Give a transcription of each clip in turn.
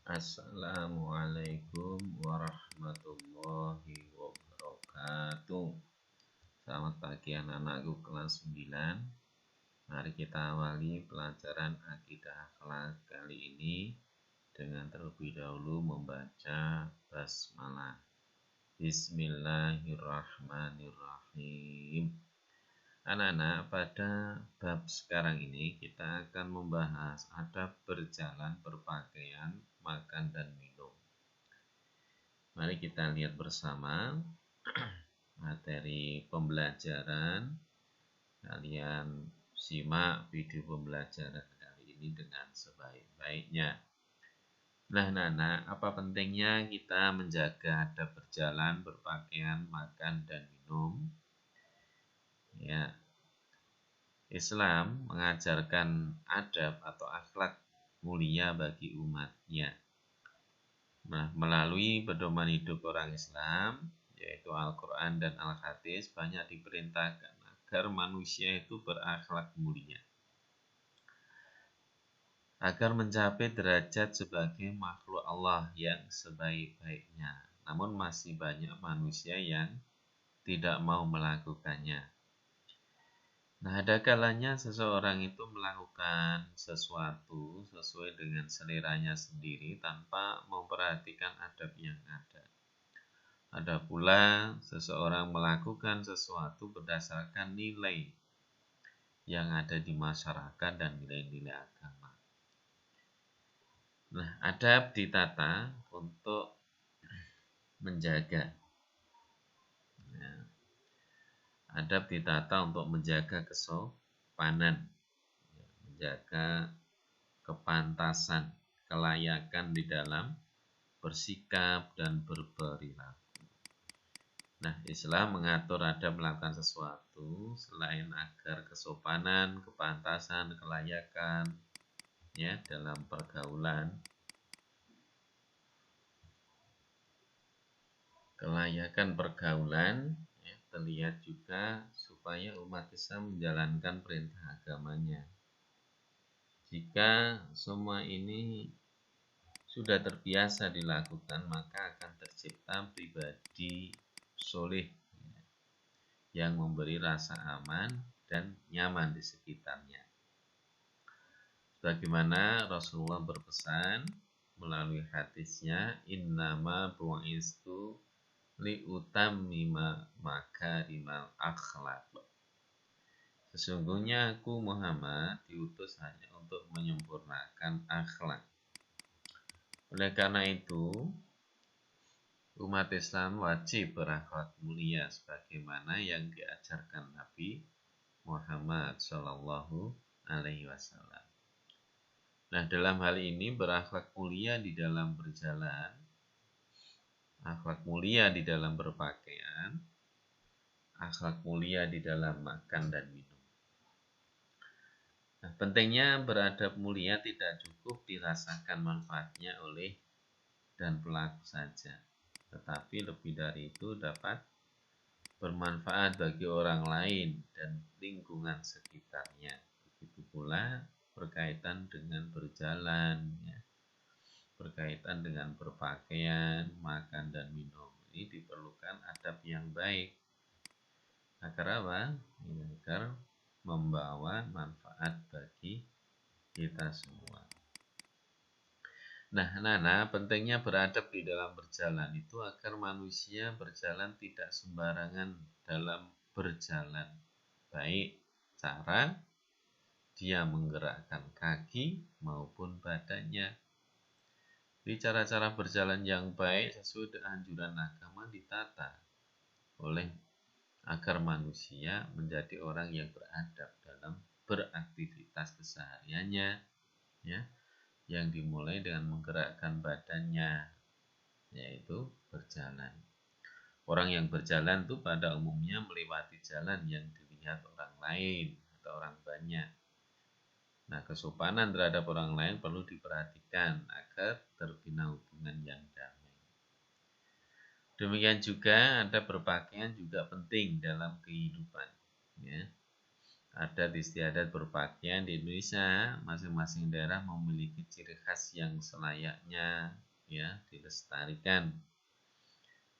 Assalamualaikum warahmatullahi wabarakatuh. Selamat pagi anak-anakku kelas 9. Mari kita awali pelajaran akidah akhlak kali ini dengan terlebih dahulu membaca basmalah. Bismillahirrahmanirrahim. Anak-anak, pada bab sekarang ini kita akan membahas adab berjalan, berpakaian, makan, dan minum. Mari kita lihat bersama materi pembelajaran. Kalian simak video pembelajaran kali ini dengan sebaik-baiknya. Nah, anak-anak, apa pentingnya kita menjaga adab berjalan, berpakaian, makan, dan minum? Ya, Islam mengajarkan adab atau akhlak mulia bagi umatnya. Nah, melalui pedoman hidup orang Islam, yaitu Al-Quran dan Al-Hadis, banyak diperintahkan agar manusia itu berakhlak mulia, agar mencapai derajat sebagai makhluk Allah yang sebaik-baiknya. Namun masih banyak manusia yang tidak mau melakukannya. Nah, ada kalanya seseorang itu melakukan sesuatu sesuai dengan seleranya sendiri tanpa memperhatikan adab yang ada. Ada pula seseorang melakukan sesuatu berdasarkan nilai yang ada di masyarakat dan nilai-nilai agama. Nah, adab ditata untuk menjaga. Adab ditata untuk menjaga kesopanan, menjaga kepantasan, kelayakan di dalam bersikap dan berperilaku. Nah, Islam mengatur adab melakukan sesuatu selain agar kesopanan, kepantasan, kelayakan ya dalam pergaulan, ya, terlihat juga supaya umat Islam menjalankan perintah agamanya. Jika semua ini sudah terbiasa dilakukan, maka akan tercipta pribadi soleh yang memberi rasa aman dan nyaman di sekitarnya. Sebagaimana Rasulullah berpesan melalui hadisnya, innama bu'istu liutammima makarimal akhlaq. Sesungguhnya aku Muhammad diutus hanya untuk menyempurnakan akhlak. Oleh karena itu, umat Islam wajib berakhlak mulia sebagaimana yang diajarkan Nabi Muhammad SAW. Nah, dalam hal ini berakhlak mulia di dalam berjalan, akhlak mulia di dalam berpakaian, akhlak mulia di dalam makan dan minum. Nah, pentingnya beradab mulia tidak cukup dirasakan manfaatnya oleh dan pelaku saja, tetapi lebih dari itu dapat bermanfaat bagi orang lain dan lingkungan sekitarnya. Begitu pula berkaitan dengan berjalan, ya, berkaitan dengan berpakaian, makan dan minum. Ini diperlukan adab yang baik. Agar apa? Agar membawa manfaat bagi kita semua. Nah, pentingnya beradab di dalam berjalan itu agar manusia berjalan tidak sembarangan dalam berjalan. Baik cara dia menggerakkan kaki maupun badannya. Di cara-cara berjalan yang baik sesuai dengan anjuran agama ditata agar manusia menjadi orang yang beradab dalam beraktivitas kesehariannya, ya, yang dimulai dengan menggerakkan badannya, yaitu berjalan. Orang yang berjalan itu pada umumnya melewati jalan yang dilihat orang lain atau orang banyak. Nah, kesopanan terhadap orang lain perlu diperhatikan agar terbina hubungan yang damai. Demikian juga adab berpakaian juga penting dalam kehidupan, ya. Adat istiadat berpakaian di Indonesia, masing-masing daerah memiliki ciri khas yang selayaknya ya dilestarikan.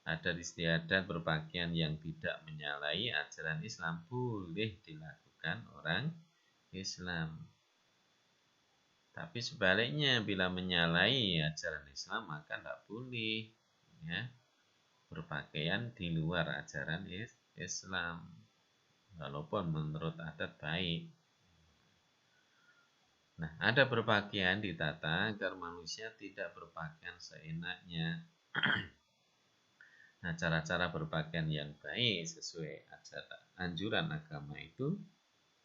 Adat istiadat berpakaian yang tidak menyalahi ajaran Islam boleh dilakukan orang Islam. Tapi sebaliknya bila menyalahi ajaran Islam maka tidak boleh ya berpakaian di luar ajaran Islam. Walaupun menurut adat baik. Nah, ada berpakaian ditata agar manusia tidak berpakaian seenaknya. Nah, cara-cara berpakaian yang baik sesuai anjuran agama itu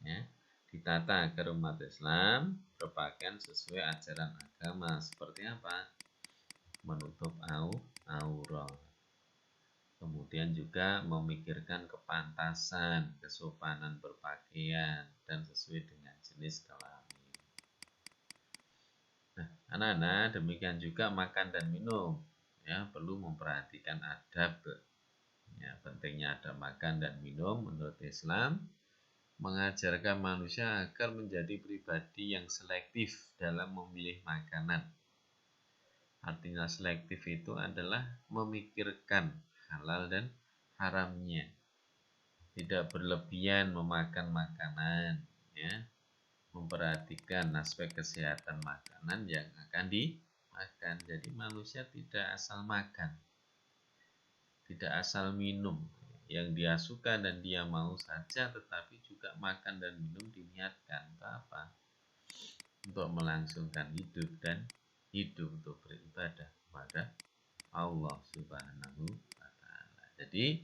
ya, ditata agar umat Islam berpakaian sesuai ajaran agama. Seperti apa? Menutup aurat. Kemudian juga memikirkan kepantasan, kesopanan berpakaian, dan sesuai dengan jenis kelamin. Nah, anak-anak, demikian juga makan dan minum. Ya, perlu memperhatikan adab. Ya, pentingnya adab makan dan minum menurut Islam mengajarkan manusia agar menjadi pribadi yang selektif dalam memilih makanan. Artinya selektif itu adalah memikirkan halal dan haramnya, tidak berlebihan memakan makanan, ya, memperhatikan aspek kesehatan makanan yang akan dimakan. Jadi manusia tidak asal makan, tidak asal minum, yang dia suka dan dia mau saja, tetapi juga makan dan minum diniatkan untuk apa? Untuk melangsungkan hidup dan hidup untuk beribadah kepada Allah Subhanahu wa Ta'ala. Jadi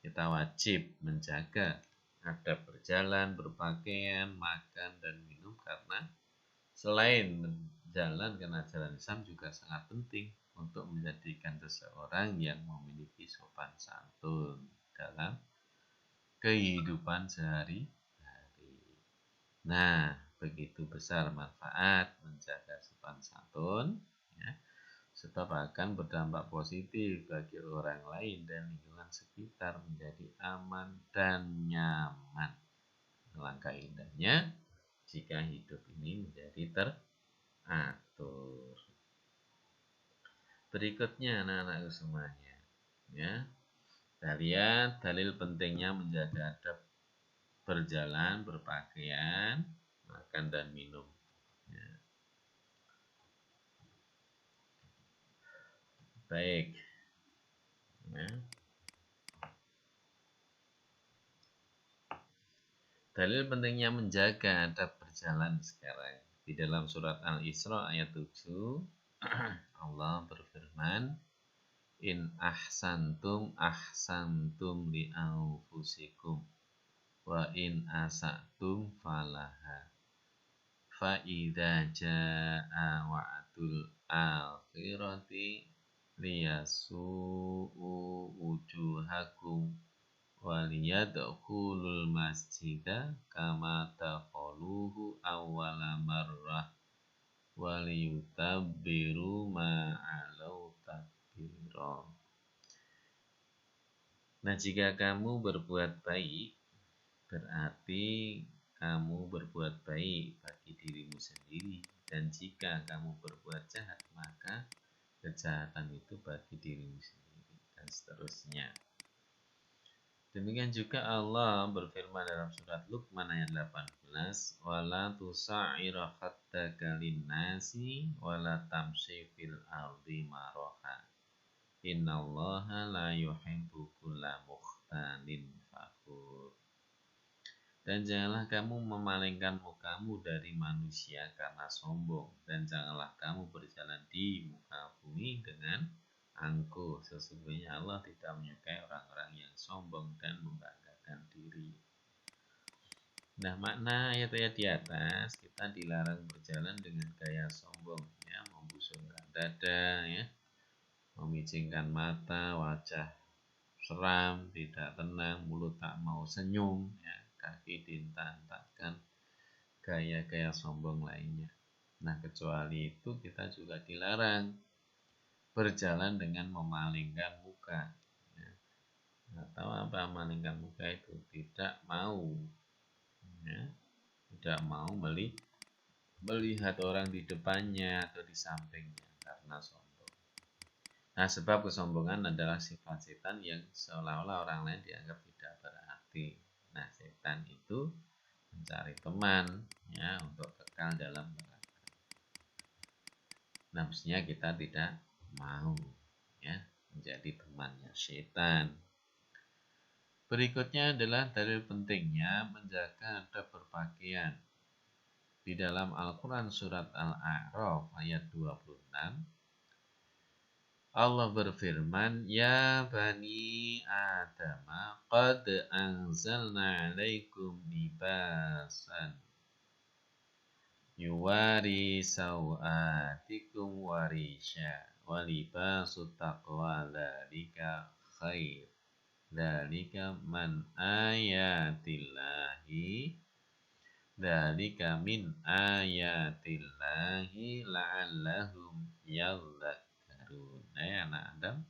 kita wajib menjaga adab berjalan, berpakaian, makan, dan minum karena selain menjalankan ajaran Islam juga sangat penting untuk menjadikan seseorang yang memiliki sopan santun dalam kehidupan sehari-hari. Nah, begitu besar manfaat menjaga sopan santun, ya, sebab akan berdampak positif bagi orang lain dan lingkungan sekitar menjadi aman dan nyaman. Alangkah indahnya jika hidup ini menjadi teratur. Berikutnya anak-anakku semuanya, ya, kita lihat dalil pentingnya menjaga adab berjalan, berpakaian, makan dan minum. Ya. Baik. Ya. Dalil pentingnya menjaga adab berjalan sekarang. Di dalam surat Al-Isra ayat 7, Allah berfirman, In ahsantum li anfusikum wa in asatum falaha. Fa idza jaa wa'dul akhirati liyasu'u wujuhakum waliyadkhulul masjida kama dakhaluhu awwala marrah waliyutabbiru ma'alau takbira. Nah, jika kamu berbuat baik, berarti kamu berbuat baik bagi dirimu sendiri, dan jika kamu berbuat jahat, maka kejahatan itu bagi dirimu sendiri, dan seterusnya. Demikian juga Allah berfirman dalam surat Luqman ayat 18, wala tusa'ir khaddaka linnasi wala tamshi fil ardi maraha. Innallaha la yuhibbu kulla mukhtalin fakhur. Dan janganlah kamu memalingkan mukamu dari manusia karena sombong, dan janganlah kamu berjalan di muka bumi dengan angkuh. Sesungguhnya Allah tidak menyukai orang-orang yang sombong dan membanggakan diri. Nah, makna ayat-ayat di atas, kita dilarang berjalan dengan gaya sombong, ya, membusungkan dada, ya, memicingkan mata, wajah seram, tidak tenang, mulut tak mau senyum, ya, kaki dihentak-hentakkan, gaya-gaya sombong lainnya. Nah, kecuali itu kita juga dilarang berjalan dengan memalingkan muka, ya. Atau apa memalingkan muka itu? Tidak mau ya, tidak mau melihat orang di depannya atau di sampingnya karena sombong. Nah, sebab kesombongan adalah sifat setan yang seolah-olah orang lain dianggap tidak berarti. Nah, setan itu mencari teman ya untuk kekal dalam neraka. Nah, mestinya kita tidak mau ya menjadi temannya setan. Berikutnya adalah dalil pentingnya menjaga adab berpakaian. Di dalam Al-Quran surat Al-A'raf ayat 26, Allah berfirman, Ya Bani Adam, qad anzalna alaikum libasan yuwari sawatikum warisha walibasut taqwa dzalika khair. Dzalika man ayatillahi Dzalika min ayatillahi la'allahum yadhakkarun. Anak Adam,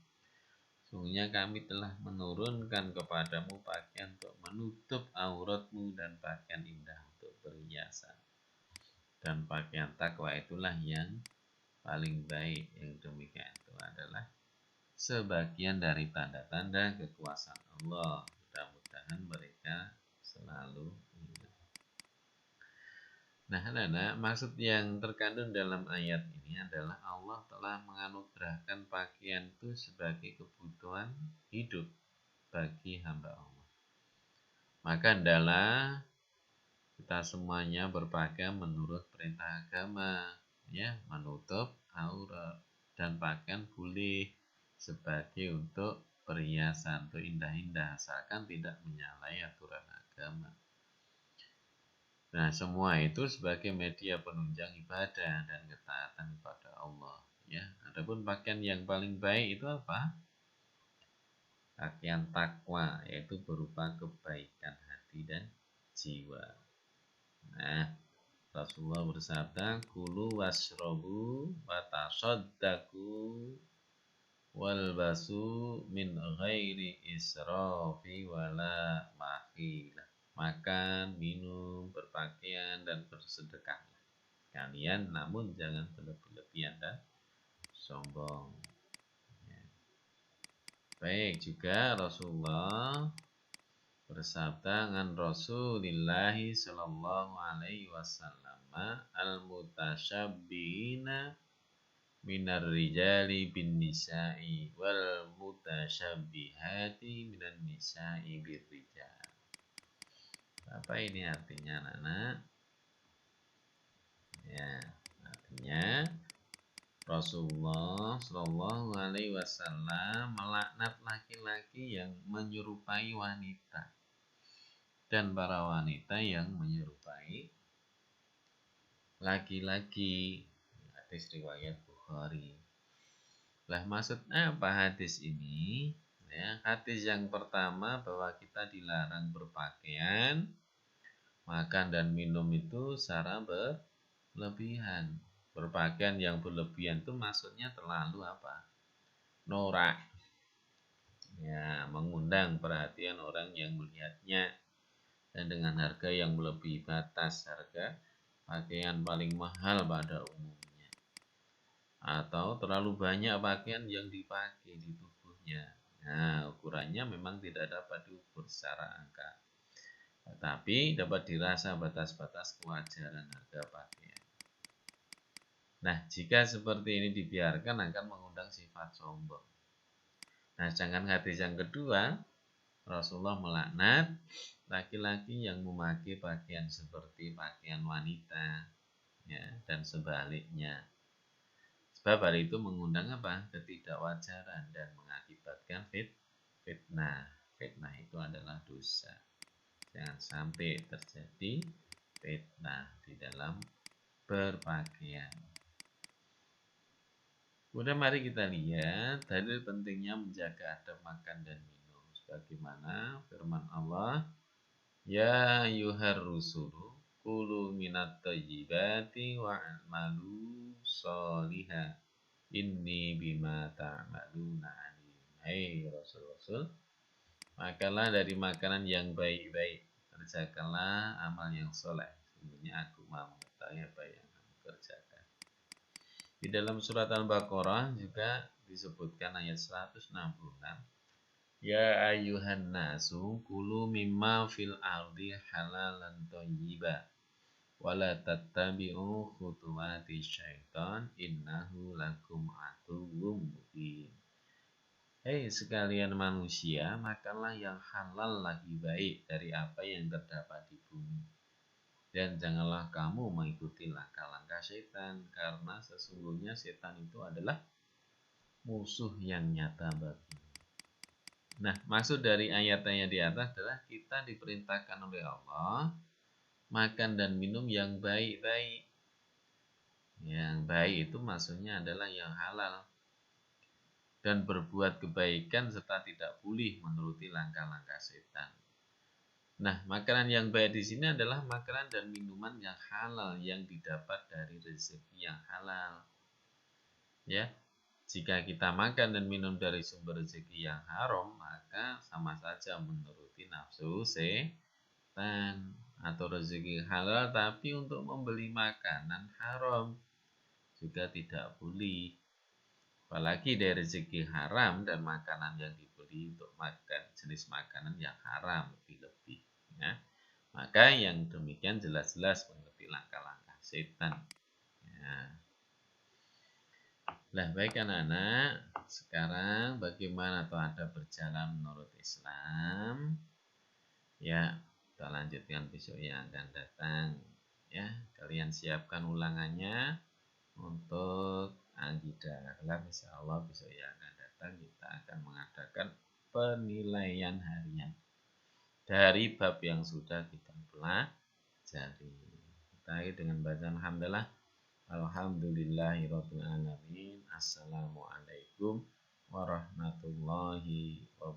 sungguhnya kami telah menurunkan kepadamu pakaian untuk menutup auratmu dan pakaian indah untuk perhiasan. Dan pakaian takwa itulah yang paling baik. Yang demikian itu adalah sebagian dari tanda-tanda kekuasaan Allah. Mudah-mudahan mereka selalu ingat. Nah, anak-anak, maksud yang terkandung dalam ayat ini adalah Allah telah menganugerahkan pakaian itu sebagai kebutuhan hidup bagi hamba Allah. Maka hendaklah kita semuanya berpakaian menurut perintah agama, ya, menutup aurat, dan pakaian boleh sebagai untuk perhiasan, untuk indah-indah, asalkan tidak menyalahi aturan agama. Nah, semua itu sebagai media penunjang ibadah dan ketaatan kepada Allah. Ya, adapun pakaian yang paling baik itu apa? Pakaian takwa, yaitu berupa kebaikan hati dan jiwa. Nah, Rasulullah bersabda, Kulu wasrobu watasaddaku walbasu min ghairi israfi wala makhilah. Makan, minum, berpakaian, dan bersedekah kalian, namun jangan berlebihan dan sombong. Ya. Baik, juga Rasulullah bersabda dengan Rasulullah sallallahu alaihi wasallam, al-mutasyabbihina minar rijali bin nisa'i wal mutasyabbihati minan nisa'i bir rijal. Apa ini artinya, anak-anak? Ya, artinya Rasulullah Shallallahu Alaihi Wasallam melaknat laki-laki yang menyerupai wanita dan para wanita yang menyerupai laki-laki. Hadis riwayat Bukhari. Lah, maksudnya apa hadis ini? Ya, hadis yang pertama bahwa kita dilarang berpakaian, makan dan minum itu secara berlebihan. Berpakaian yang berlebihan itu maksudnya terlalu apa? Norak. Ya, mengundang perhatian orang yang melihatnya dan dengan harga yang melebihi batas harga pakaian paling mahal pada umumnya. Atau terlalu banyak pakaian yang dipakai di tubuhnya. Nah, ukurannya memang tidak dapat diukur secara angka. Tetapi dapat dirasa batas-batas kewajaran harga pakaian. Nah, jika seperti ini dibiarkan akan mengundang sifat sombong. Nah, jangan hadis yang kedua, Rasulullah melaknat laki-laki yang memakai pakaian seperti pakaian wanita, ya, dan sebaliknya. Sebab hal itu mengundang apa? Ketidakwajaran dan mengakibatkan fitnah. Fitnah itu adalah dosa. Jangan sampai terjadi fitnah di dalam berpakaian. Kemudian mari kita lihat dalil pentingnya menjaga adab makan dan minum. Sebagaimana firman Allah, Ya ayyuhar rusulu kulu minat thayyibati wa'malu sholiha inni bima ta'maluna alim. Hai Rasul-Rasul, makanlah dari makanan yang baik-baik, kerjakanlah amal yang soleh. Sesungguhnya aku maha mengetahui apa yang kamu kerjakan. Di dalam surat Al-Baqarah juga disebutkan ayat 166. Ya ayuhan nasu kulu mimma fil ardi halalan thayyiba wala tattabi'u khutuwati syaitan innahu lakum aduwwum mubin. Hei sekalian manusia, makanlah yang halal lagi baik dari apa yang terdapat di bumi. Dan janganlah kamu mengikuti langkah-langkah setan, karena sesungguhnya setan itu adalah musuh yang nyata bagimu. Nah, maksud dari ayat-ayat di atas adalah kita diperintahkan oleh Allah makan dan minum yang baik-baik. Yang baik itu maksudnya adalah yang halal. Dan berbuat kebaikan serta tidak boleh menuruti langkah-langkah setan. Nah, makanan yang baik di sini adalah makanan dan minuman yang halal yang didapat dari rezeki yang halal. Ya, jika kita makan dan minum dari sumber rezeki yang haram, maka sama saja menuruti nafsu setan. Atau rezeki halal tapi untuk membeli makanan haram juga tidak boleh. Apalagi dari rezeki haram dan makanan yang dibeli untuk makan jenis makanan yang haram lebih-lebih. Ya. Maka yang demikian jelas-jelas mengerti langkah-langkah setan. Ya. Nah, baik anak-anak, sekarang bagaimana atau ada berjalan menurut Islam? Ya, kita lanjutkan besok yang akan datang. Ya, kalian siapkan ulangannya untuk akidah. Kelak insya Allah besok yang akan datang kita akan mengadakan penilaian harian dari bab yang sudah kita pelajari. Kita akhiri dengan bacaan alhamdulillah. Alhamdulillahirabbil alamin. Assalamualaikum warahmatullahi wabarakatuh.